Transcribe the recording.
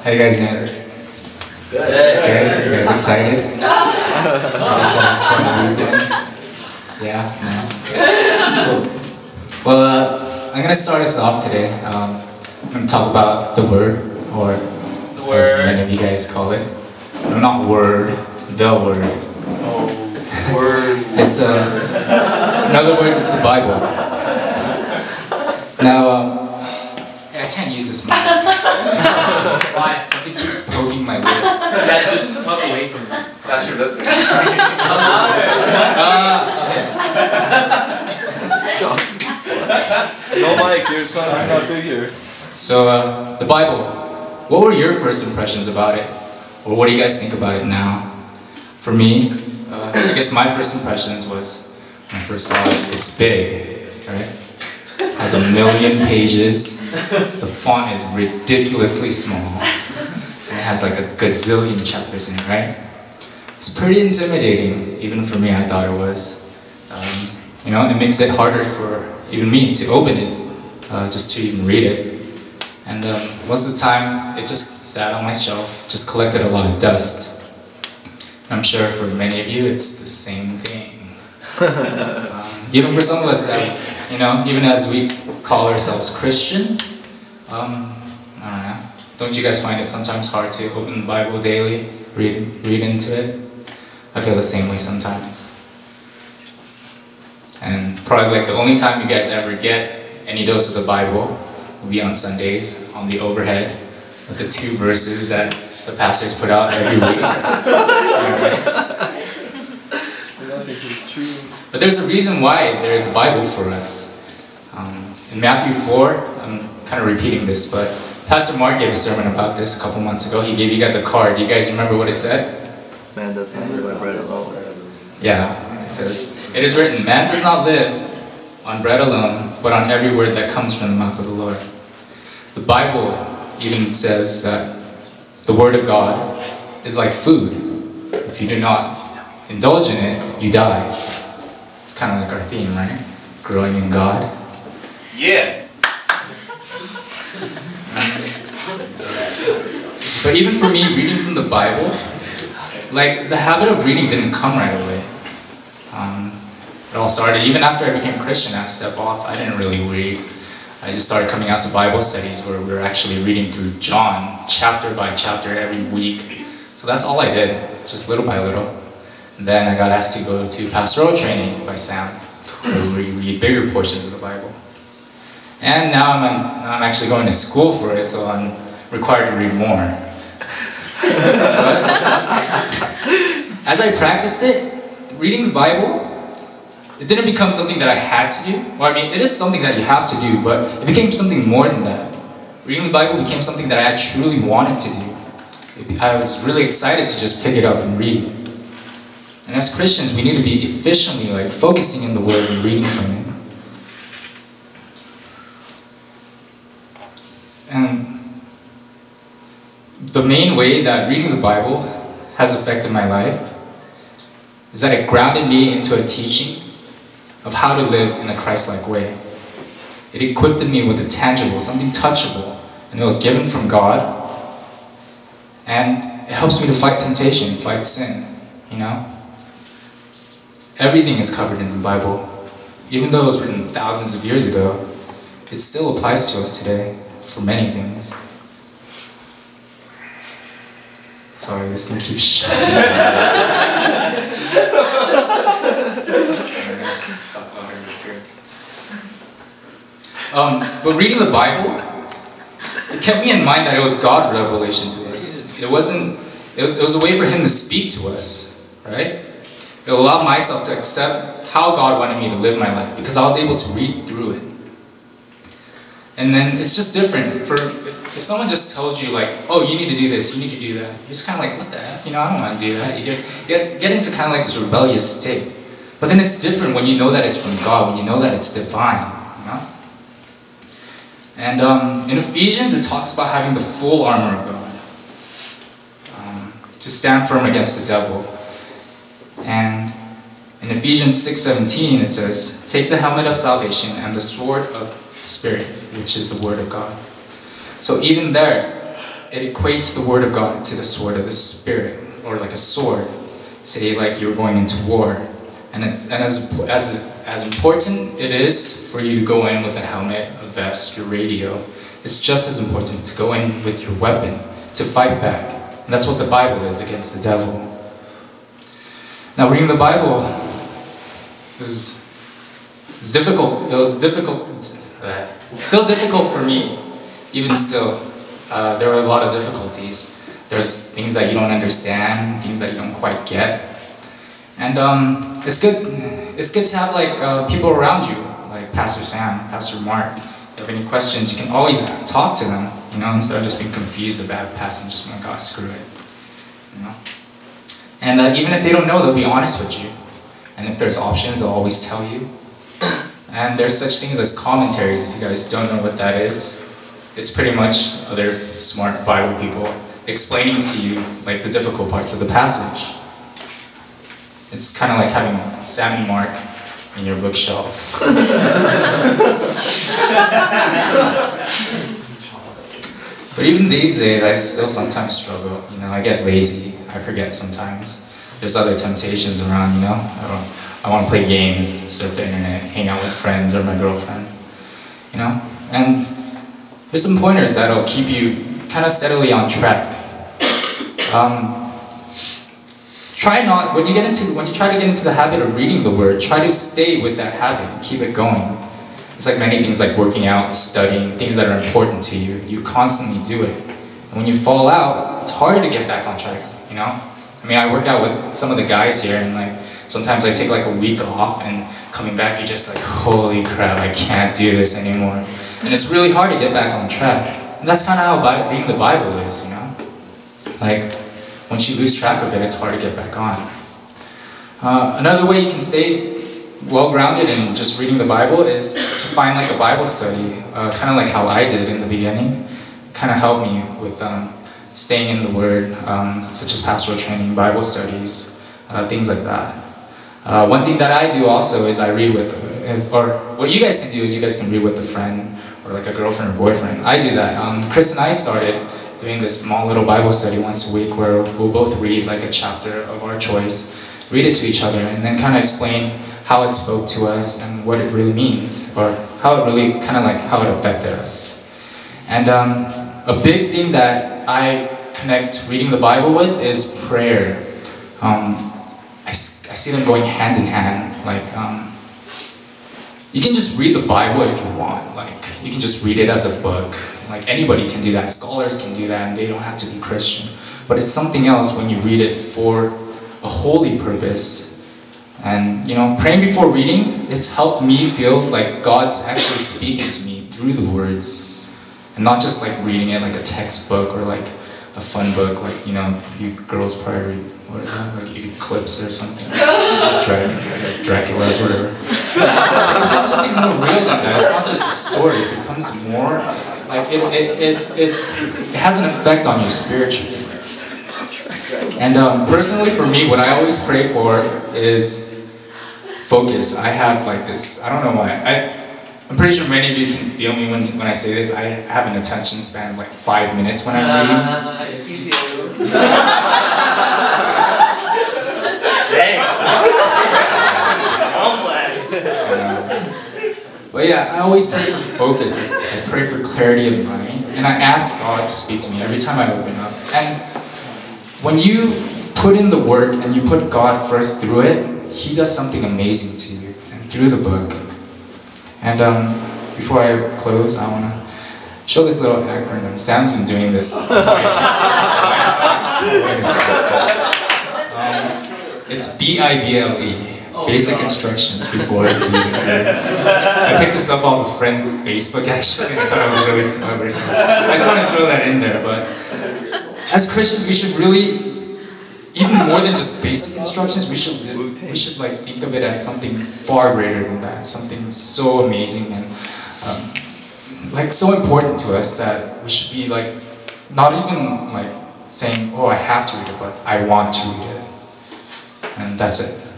How you guys doing? Good. You guys excited? Yeah. No. Cool. Well, I'm gonna start us off today. I'm gonna talk about the word, or as many of you guys call it. No, not word. The word. Oh, word. It's in other words, it's the Bible. Now, I can't use this mic. Why? Something keeps poking my lip. That's just talk away from me. That's your lip. Okay. No mic, you're sorry, I'm not big here. So, the Bible. What were your first impressions about it? Or what do you guys think about it now? For me, I guess my first impressions was when I first saw it, it's big, right? Has 1 million pages. The font is ridiculously small. And it has like a gazillion chapters in it, right? It's pretty intimidating, even for me, I thought it was. You know, it makes it harder for even me to open it, just to even read it. And most of the time, it just sat on my shelf, just collected a lot of dust. I'm sure for many of you, it's the same thing. Even for some of us that, you know, even as we call ourselves Christian, I don't know, don't you guys find it sometimes hard to open the Bible daily, read into it? I feel the same way sometimes. And probably like the only time you guys ever get any dose of the Bible will be on Sundays, on the overhead, with the 2 verses that the pastors put out every week. But there's a reason why there's a Bible for us. In Matthew 4, I'm kind of repeating this, but Pastor Mark gave a sermon about this a couple months ago. He gave you guys a card. Do you guys remember what it said? Man does not live by bread alone. Yeah, it says, "It is written, man does not live on bread alone, but on every word that comes from the mouth of the Lord." The Bible even says that the Word of God is like food. If you do not indulge in it, you die. It's kind of like our theme, right? Growing in God. Yeah. But even for me, reading from the Bible, like the habit of reading didn't come right away. It all started, even after I became Christian, I stepped off. I didn't really read. I just started coming out to Bible studies where we were actually reading through John, chapter by chapter every week. So that's all I did, just little by little. And then I got asked to go to pastoral training by Sam, where we read bigger portions of the Bible. And now I'm actually going to school for it, so I'm required to read more. As I practiced it, reading the Bible, it didn't become something that I had to do. Well, I mean, it is something that you have to do, but it became something more than that. Reading the Bible became something that I truly wanted to do. I was really excited to just pick it up and read. And as Christians, we need to be efficiently focusing in the Word and reading from it. And the main way that reading the Bible has affected my life is that it grounded me into a teaching of how to live in a Christ-like way. It equipped me with a tangible, something touchable, and it was given from God. And it helps me to fight temptation, fight sin, you know? Everything is covered in the Bible. Even though it was written thousands of years ago, it still applies to us today for many things. Sorry, this thing keeps shutting. But reading the Bible, it kept me in mind that it was God's revelation to us. It was a way for Him to speak to us, right? It allowed myself to accept how God wanted me to live my life because I was able to read through it. And then it's just different. If someone just tells you oh, you need to do this, you need to do that, you're just kind of like, what the F? You know, I don't want to do that. You get into kind of like this rebellious state. But then it's different when you know that it's from God, when you know that it's divine, you know? And in Ephesians, it talks about having the full armor of God to stand firm against the devil. And in Ephesians 6:17, it says, "Take the helmet of salvation and the sword of the Spirit, which is the Word of God." So even there, it equates the word of God to the sword of the Spirit, or like a sword. Say like you're going into war, and as important it is for you to go in with a helmet, a vest, your radio, it's just as important to go in with your weapon to fight back. And that's what the Bible is against the devil. Now, reading the Bible was difficult. It was difficult. Still difficult for me, even still. There were a lot of difficulties. There's things that you don't understand, things that you don't quite get. And it's good to have like people around you, like Pastor Sam, Pastor Mark. If you have any questions, you can always talk to them, instead of just being confused about a passage and just being like, oh, screw it, And even if they don't know, they'll be honest with you. And if there's options, they'll always tell you. And there's such things as commentaries. If you guys don't know what that is, it's pretty much other smart Bible people explaining to you like the difficult parts of the passage. It's kind of like having Sam and Mark in your bookshelf. But even these days, I still sometimes struggle. I get lazy. I forget sometimes. There's other temptations around. I want to play games, surf the internet, hang out with friends or my girlfriend. And there's some pointers that'll keep you kind of steadily on track. When you try to get into the habit of reading the Word, try to stay with that habit and keep it going. It's like many things, like working out, studying, things that are important to you. You constantly do it. And when you fall out, it's harder to get back on track, I work out with some of the guys here, and like sometimes I take like a week off, and coming back, you're just like, holy crap, I can't do this anymore. And it's really hard to get back on track. And that's kind of how reading the Bible is, Like, once you lose track of it, it's hard to get back on. Another way you can stay well-grounded in just reading the Bible is to find like a Bible study, kind of like how I did in the beginning. Kind of helped me with staying in the Word, such as pastoral training, Bible studies, things like that. One thing that I do also is I read or what you guys can do is you guys can read with a friend or like a girlfriend or boyfriend. I do that. Chris and I started doing this small little Bible study once a week where we'll both read like a chapter of our choice, read it to each other, and then kind of explain how it spoke to us and what it really means, or how it really how it affected us. And a big thing that I connect reading the Bible with is prayer. I see them going hand in hand. Like, you can just read the Bible if you want. Like, you can just read it as a book. Like, anybody can do that. Scholars can do that, and they don't have to be Christian. But it's something else when you read it for a holy purpose. And, praying before reading, it's helped me feel like God's actually speaking to me through the words. And not just like reading it like a textbook or like a fun book, like, you girls probably read, what is that, like Eclipse or something, Dracula's, whatever. It becomes something more real than that. It's not just a story, it becomes more, like, it has an effect on you spiritually. And personally for me, what I always pray for is focus. I have like this, I don't know why, I'm pretty sure many of you can feel me when I say this. I have an attention span of like 5 minutes when I'm reading. I see you. But yeah, I always pray for focus. I pray for clarity of mind. And I ask God to speak to me every time I open up. And when you put in the work and you put God first through it, He does something amazing to you and through the book. And before I close, I want to show this little acronym. Sam's been doing this. It's BIBLE. Basic instructions before reading. I picked this up off a friend's Facebook actually. I thought it was really clever. So I just want to throw that in there. But as Christians, we should really, even more than just basic instructions, we should like think of it as something far greater than that. Something so amazing and like so important to us that we should be like not even like saying, "Oh, I have to read it," but I want to read it. And that's it.